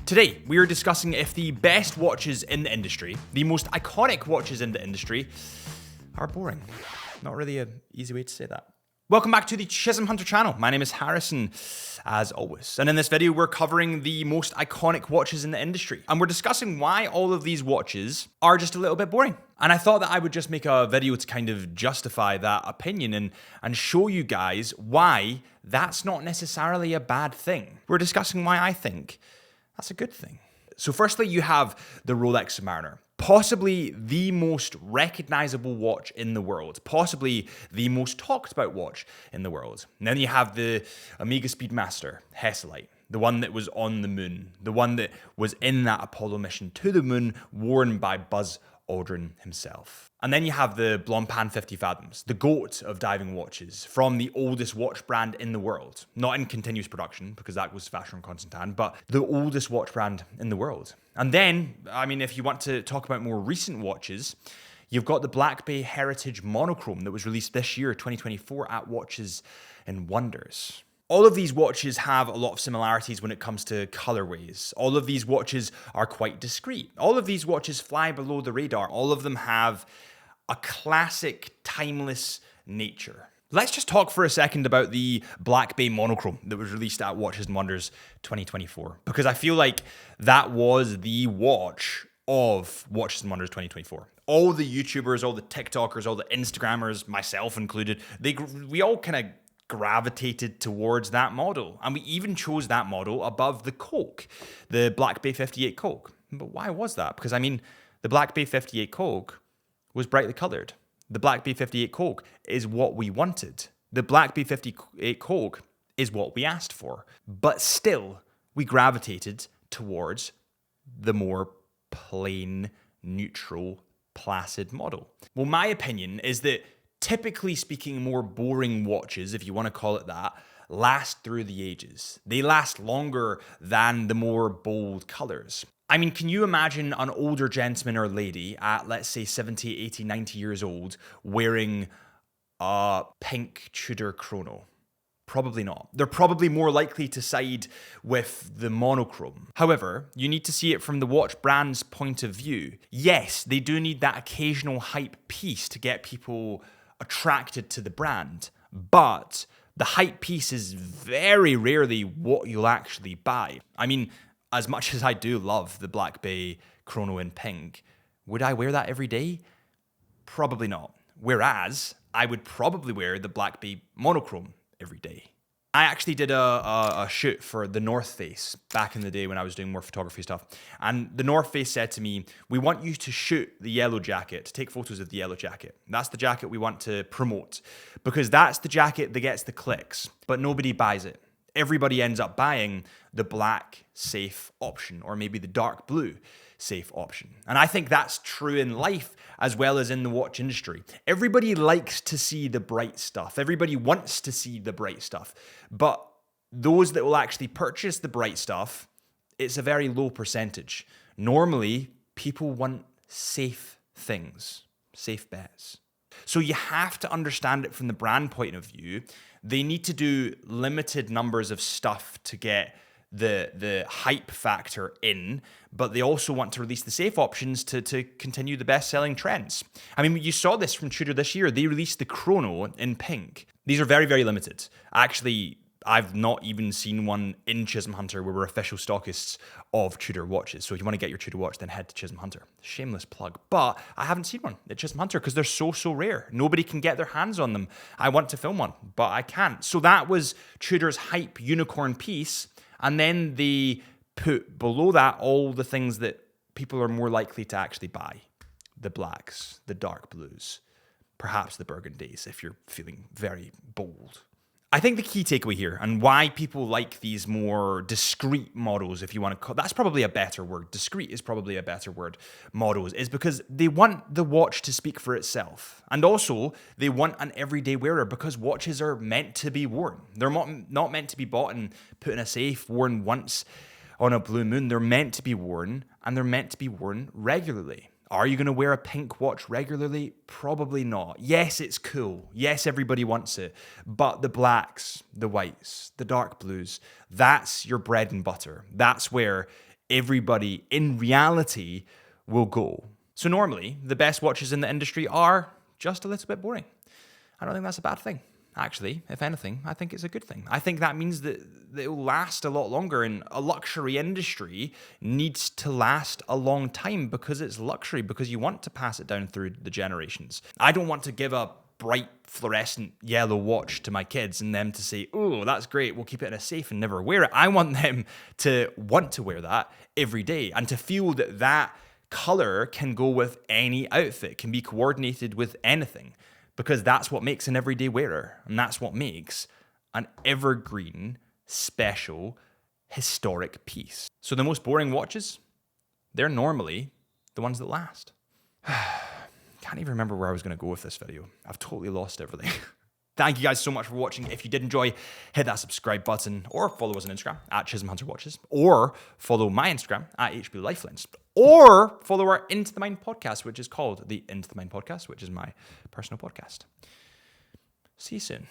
Today, we are discussing if the best watches in the industry, the most iconic watches in the industry, are boring. Not really an easy way to say that. Welcome back to the Chisholm Hunter channel. My name is Harrison, as always. And in this video, we're covering the most iconic watches in the industry. And we're discussing why all of these watches are just a little bit boring. And I thought that I would just make a video to kind of justify that opinion and show you guys why that's not necessarily a bad thing. We're discussing why I think that's a good thing. So firstly, you have the Rolex Submariner. Possibly the most recognizable watch in the world, possibly the most talked about watch in the world. And then you have the Omega Speedmaster Hesalite, the one that was on the moon, the one that was in that Apollo mission to the moon, worn by Buzz Aldrin himself. And then you have the Blancpain 50 Fathoms, the GOAT of diving watches, from the oldest watch brand in the world. Not in continuous production, because that was Vacheron Constantin, but the oldest watch brand in the world. And then, if you want to talk about more recent watches, you've got the Black Bay Heritage Monochrome that was released this year, 2024, at Watches and Wonders. All of these watches have a lot of similarities when it comes to colorways. All of these watches are quite discreet. All of these watches fly below the radar. All of them have a classic, timeless nature. Let's just talk for a second about the Black Bay Monochrome that was released at Watches and Wonders 2024, because I feel like that was the watch of Watches and Wonders 2024. All the YouTubers, all the TikTokers, all the Instagrammers, myself included, we all kind of gravitated towards that model. And we even chose that model above the Coke, the Black Bay 58 Coke. But why was that? Because the Black Bay 58 Coke was brightly colored. The Black Bay 58 Coke is what we wanted. The Black Bay 58 Coke is what we asked for. But still, we gravitated towards the more plain, neutral, placid model. Well, my opinion is that typically speaking, more boring watches, if you want to call it that, last through the ages. They last longer than the more bold colors. Can you imagine an older gentleman or lady at, let's say, 70, 80, 90 years old wearing a pink Tudor chrono? Probably not. They're probably more likely to side with the monochrome. However, you need to see it from the watch brand's point of view. Yes, they do need that occasional hype piece to get people attracted to the brand, but the hype piece is very rarely what you'll actually buy. As much as I do love the Black Bay Chrono in pink, would I wear that every day? Probably not. Whereas I would probably wear the Black Bay Monochrome every day. I actually did a shoot for the North Face back in the day when I was doing more photography stuff. And the North Face said to me, we want you to shoot the yellow jacket, to take photos of the yellow jacket. That's the jacket we want to promote, because that's the jacket that gets the clicks, but nobody buys it. Everybody ends up buying the black safe option, or maybe the dark blue safe option. And I think that's true in life as well as in the watch industry. Everybody likes to see the bright stuff. Everybody wants to see the bright stuff. But those that will actually purchase the bright stuff, it's a very low percentage. Normally, people want safe things, safe bets. So you have to understand it from the brand point of view. They need to do limited numbers of stuff to get the hype factor in, but they also want to release the safe options to continue the best-selling trends. You saw this from Tudor this year. They released the Chrono in pink. These are very, very limited. Actually, I've not even seen one in Chisholm Hunter where we're official stockists of Tudor watches. So if you want to get your Tudor watch, then head to Chisholm Hunter. Shameless plug. But I haven't seen one at Chisholm Hunter because they're so rare. Nobody can get their hands on them. I want to film one, but I can't. So that was Tudor's hype unicorn piece. And then they put below that all the things that people are more likely to actually buy. The blacks, the dark blues, perhaps the burgundies if you're feeling very bold. I think the key takeaway here, and why people like these more discreet models, if you want to call, that's probably a better word. Discreet is probably a better word. Models is because they want the watch to speak for itself. And also, they want an everyday wearer because watches are meant to be worn. They're not meant to be bought and put in a safe, worn once on a blue moon. They're meant to be worn, and they're meant to be worn regularly. Are you going to wear a pink watch regularly? Probably not. Yes, it's cool. Yes, everybody wants it. But the blacks, the whites, the dark blues, that's your bread and butter. That's where everybody in reality will go. So normally, the best watches in the industry are just a little bit boring. I don't think that's a bad thing. Actually, if anything, I think it's a good thing. I think that means that it will last a lot longer, and a luxury industry needs to last a long time because it's luxury, because you want to pass it down through the generations. I don't want to give a bright fluorescent yellow watch to my kids and them to say, oh, that's great, we'll keep it in a safe and never wear it. I want them to want to wear that every day and to feel that that color can go with any outfit, can be coordinated with anything. Because that's what makes an everyday wearer. And that's what makes an evergreen, special, historic piece. So the most boring watches, they're normally the ones that last. Can't even remember where I was going to go with this video. I've totally lost everything. Thank you guys so much for watching. If you did enjoy, hit that subscribe button, or follow us on Instagram at Chisholm Hunter Watches, or follow my Instagram at HB Lifelens, or follow our Into the Mind podcast, which is called the Into the Mind podcast, which is my personal podcast. See you soon.